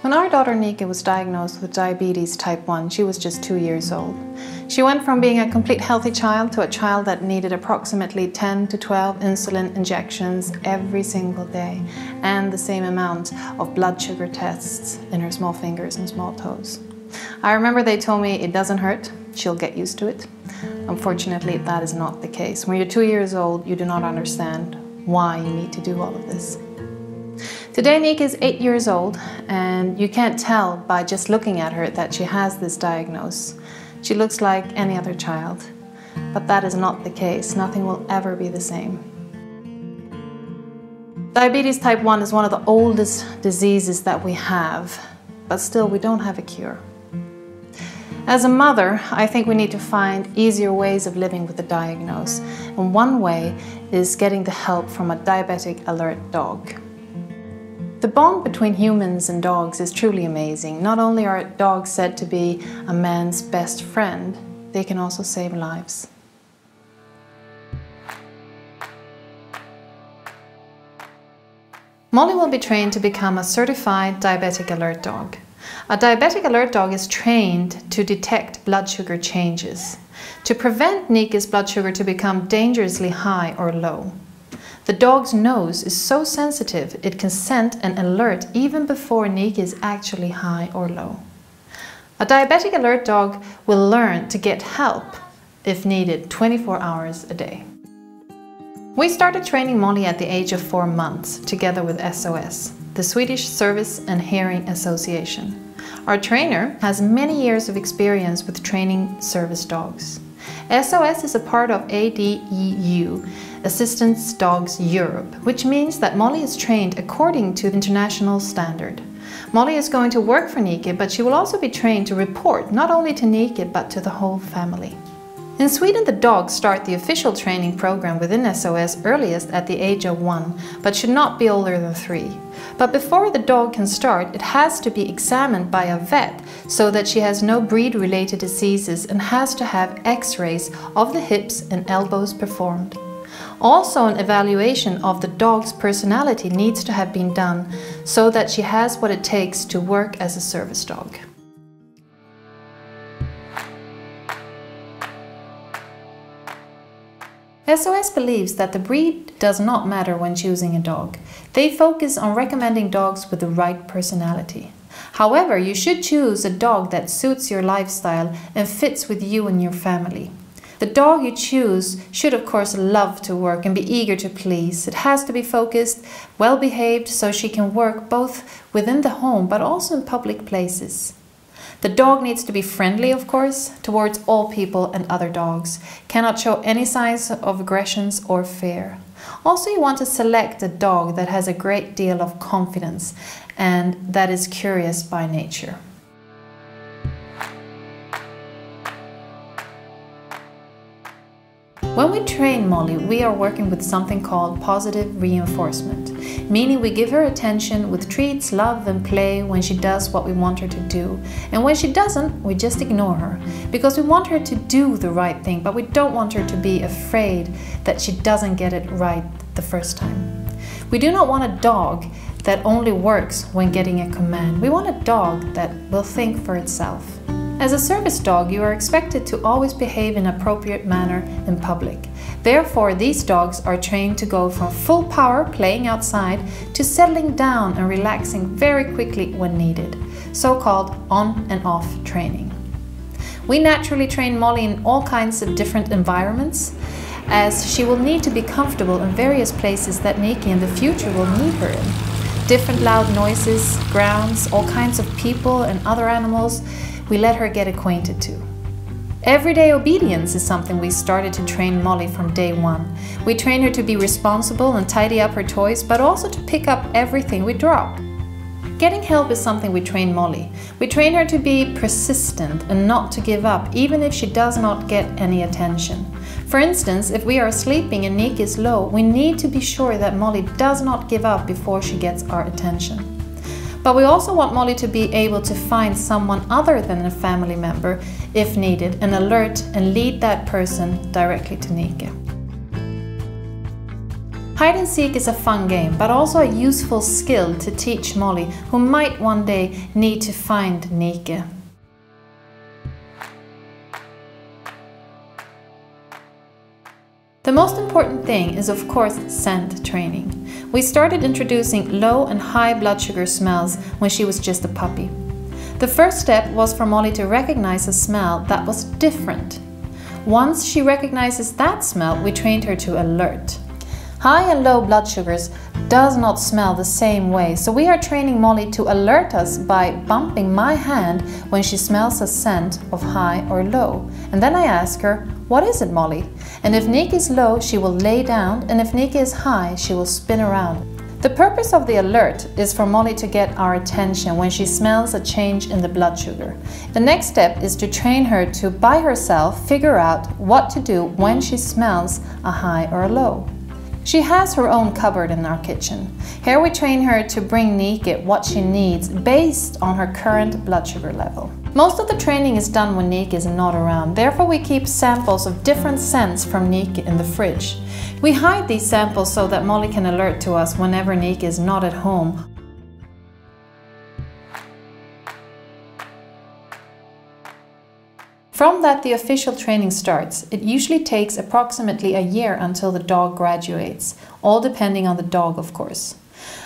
When our daughter Nika was diagnosed with diabetes type 1, she was just 2 years old. She went from being a complete healthy child to a child that needed approximately 10 to 12 insulin injections every single day and the same amount of blood sugar tests in her small fingers and small toes. I remember they told me it doesn't hurt, she'll get used to it. Unfortunately, that is not the case. When you're 2 years old, you do not understand why you need to do all of this. Today, Nika is 8 years old, and you can't tell by just looking at her that she has this diagnosis. She looks like any other child, but that is not the case. Nothing will ever be the same. Diabetes type 1 is one of the oldest diseases that we have, but still we don't have a cure. As a mother, I think we need to find easier ways of living with the diagnosis, and one way is getting the help from a diabetic alert dog. The bond between humans and dogs is truly amazing. Not only are dogs said to be a man's best friend, they can also save lives. Molly will be trained to become a certified diabetic alert dog. A diabetic alert dog is trained to detect blood sugar changes, to prevent Nika's blood sugar to become dangerously high or low. The dog's nose is so sensitive it can send an alert even before Nika is actually high or low. A diabetic alert dog will learn to get help if needed 24 hours a day. We started training Molly at the age of 4 months together with SOS, the Swedish Service and Hearing Association. Our trainer has many years of experience with training service dogs. SOS is a part of ADEU, Assistance Dogs Europe, which means that Molly is trained according to the international standard. Molly is going to work for Nika, but she will also be trained to report not only to Nika but to the whole family. In Sweden, the dogs start the official training program within SOS earliest at the age of 1, but should not be older than 3. But before the dog can start, it has to be examined by a vet so that she has no breed-related diseases and has to have x-rays of the hips and elbows performed. Also, an evaluation of the dog's personality needs to have been done so that she has what it takes to work as a service dog. SOS believes that the breed does not matter when choosing a dog. They focus on recommending dogs with the right personality. However, you should choose a dog that suits your lifestyle and fits with you and your family. The dog you choose should of course love to work and be eager to please. It has to be focused, well behaved, so she can work both within the home but also in public places. The dog needs to be friendly, of course, towards all people and other dogs. Cannot show any signs of aggressions or fear. Also, you want to select a dog that has a great deal of confidence and that is curious by nature. When we train Molly, we are working with something called positive reinforcement, meaning we give her attention with treats, love and play when she does what we want her to do. And when she doesn't, we just ignore her, because we want her to do the right thing, but we don't want her to be afraid that she doesn't get it right the first time. We do not want a dog that only works when getting a command. We want a dog that will think for itself. As a service dog, you are expected to always behave in an appropriate manner in public. Therefore, these dogs are trained to go from full power playing outside to settling down and relaxing very quickly when needed, so-called on and off training. We naturally train Molly in all kinds of different environments, as she will need to be comfortable in various places that Nika in the future will need her in. Different loud noises, grounds, all kinds of people and other animals we let her get acquainted to. Everyday obedience is something we started to train Molly from day 1. We train her to be responsible and tidy up her toys, but also to pick up everything we drop. Getting help is something we train Molly. We train her to be persistent and not to give up, even if she does not get any attention. For instance, if we are sleeping and Nika is low, we need to be sure that Molly does not give up before she gets our attention. But we also want Molly to be able to find someone other than a family member, if needed, and alert and lead that person directly to Nika. Hide and seek is a fun game, but also a useful skill to teach Molly, who might one day need to find Nike. The most important thing is of course scent training. We started introducing low and high blood sugar smells when she was just a puppy. The first step was for Molly to recognize a smell that was different. Once she recognizes that smell, we trained her to alert. High and low blood sugars does not smell the same way, so we are training Molly to alert us by bumping my hand when she smells a scent of high or low. And then I ask her, "What is it, Molly?" And if Nike is low, she will lay down, and if Niki is high, she will spin around. The purpose of the alert is for Molly to get our attention when she smells a change in the blood sugar. The next step is to train her to, by herself, figure out what to do when she smells a high or a low. She has her own cupboard in our kitchen. Here we train her to bring Niki what she needs based on her current blood sugar level. Most of the training is done when Niki is not around, therefore we keep samples of different scents from Niki in the fridge. We hide these samples so that Molly can alert to us whenever Niki is not at home. From that the official training starts. It usually takes approximately a year until the dog graduates, all depending on the dog of course.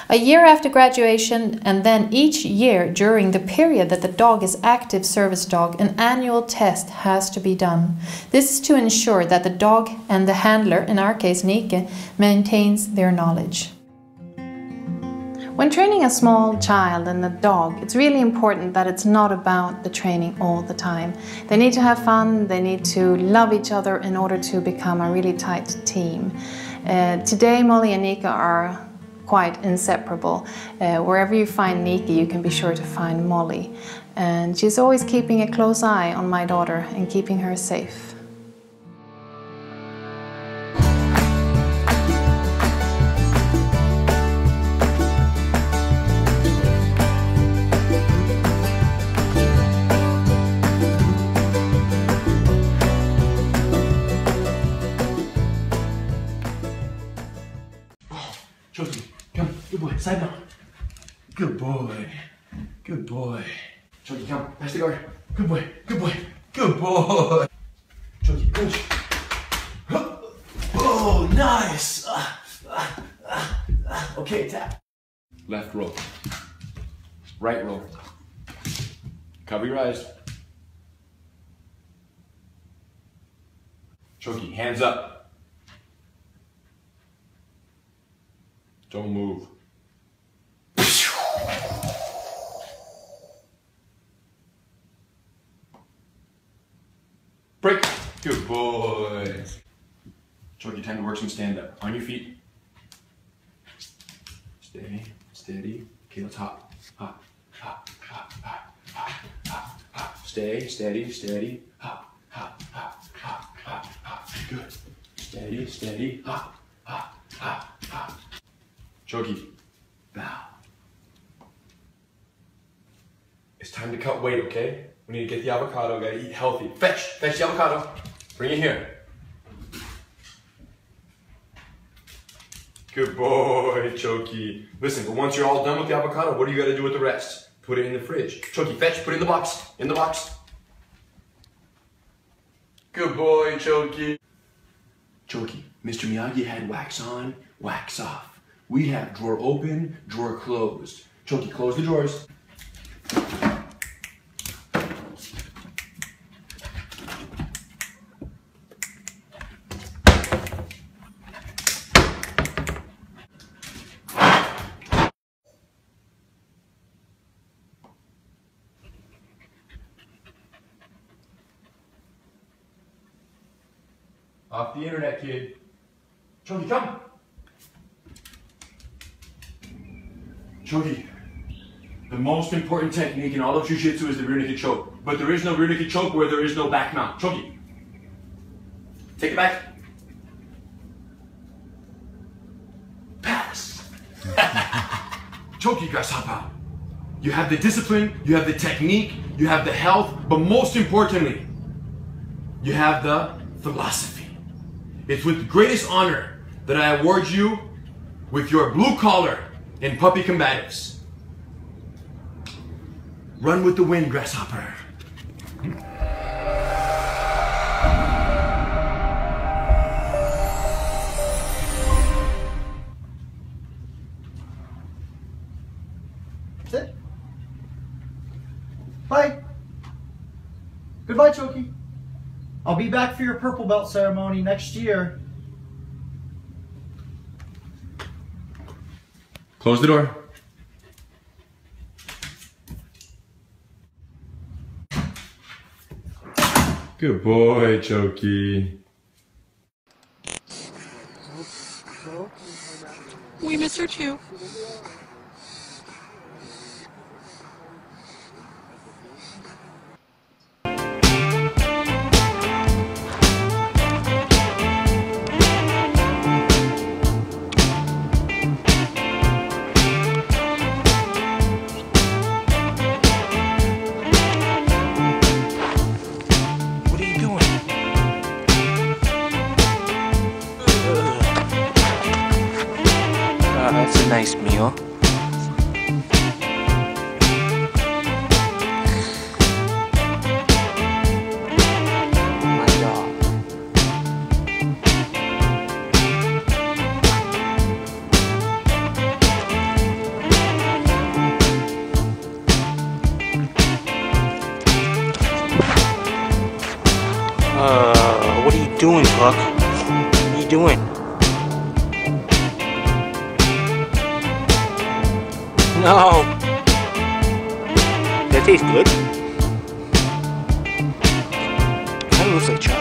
A year after graduation and then each year during the period that the dog is active service dog, an annual test has to be done. This is to ensure that the dog and the handler, in our case Niki, maintains their knowledge. When training a small child and a dog, it's really important that it's not about the training all the time. They need to have fun, they need to love each other in order to become a really tight team. Today Molly and Niki are quite inseparable. Wherever you find Niki, you can be sure to find Molly. And she's always keeping a close eye on my daughter and keeping her safe. Choki, come. Good boy. Side now. Good boy. Good boy. Choki, come. Pass the guard. Good boy. Good boy. Good boy. Choki, finish. Oh, nice. Okay, tap. Left roll. Right roll. Cover your eyes. Choki, hands up. Don't move. Break. Good boy. Choki, time to work some stand-up. On your feet. Steady, steady. Okay, let's hop. Hop, hop, hop, hop, hop, hop, hop. Stay, steady, steady. Hop, hop, hop, hop, hop, hop. Good. Steady, steady. Hop, hop, hop, hop. Choki, bow. It's time to cut weight, okay? We need to get the avocado, gotta eat healthy. Fetch the avocado. Bring it here. Good boy, Choki. Listen, but once you're all done with the avocado, what do you gotta do with the rest? Put it in the fridge. Choki, fetch, put it in the box. In the box. Good boy, Choki. Choki, Mr. Miyagi had wax on, wax off. We have drawer open, drawer closed. Choki, close the drawers. Off the internet, kid. Choki, come. Choki, the most important technique in all of jiu-jitsu is the rear naked choke. But there is no rear naked choke where there is no back mount. Choki, take it back. Pass. Choki, grasshopper. You have the discipline, you have the technique, you have the health, but most importantly, you have the philosophy. It's with the greatest honor that I award you with your blue collar and puppy combatives. Run with the wind, grasshopper. That's it. Bye. Goodbye, Choki. I'll be back for your purple belt ceremony next year. Close the door. Good boy, Choki. We miss her too. That's a nice meal. My dog. What are you doing, Puck? What are you doing? No! That tastes good. Kinda looks like chocolate.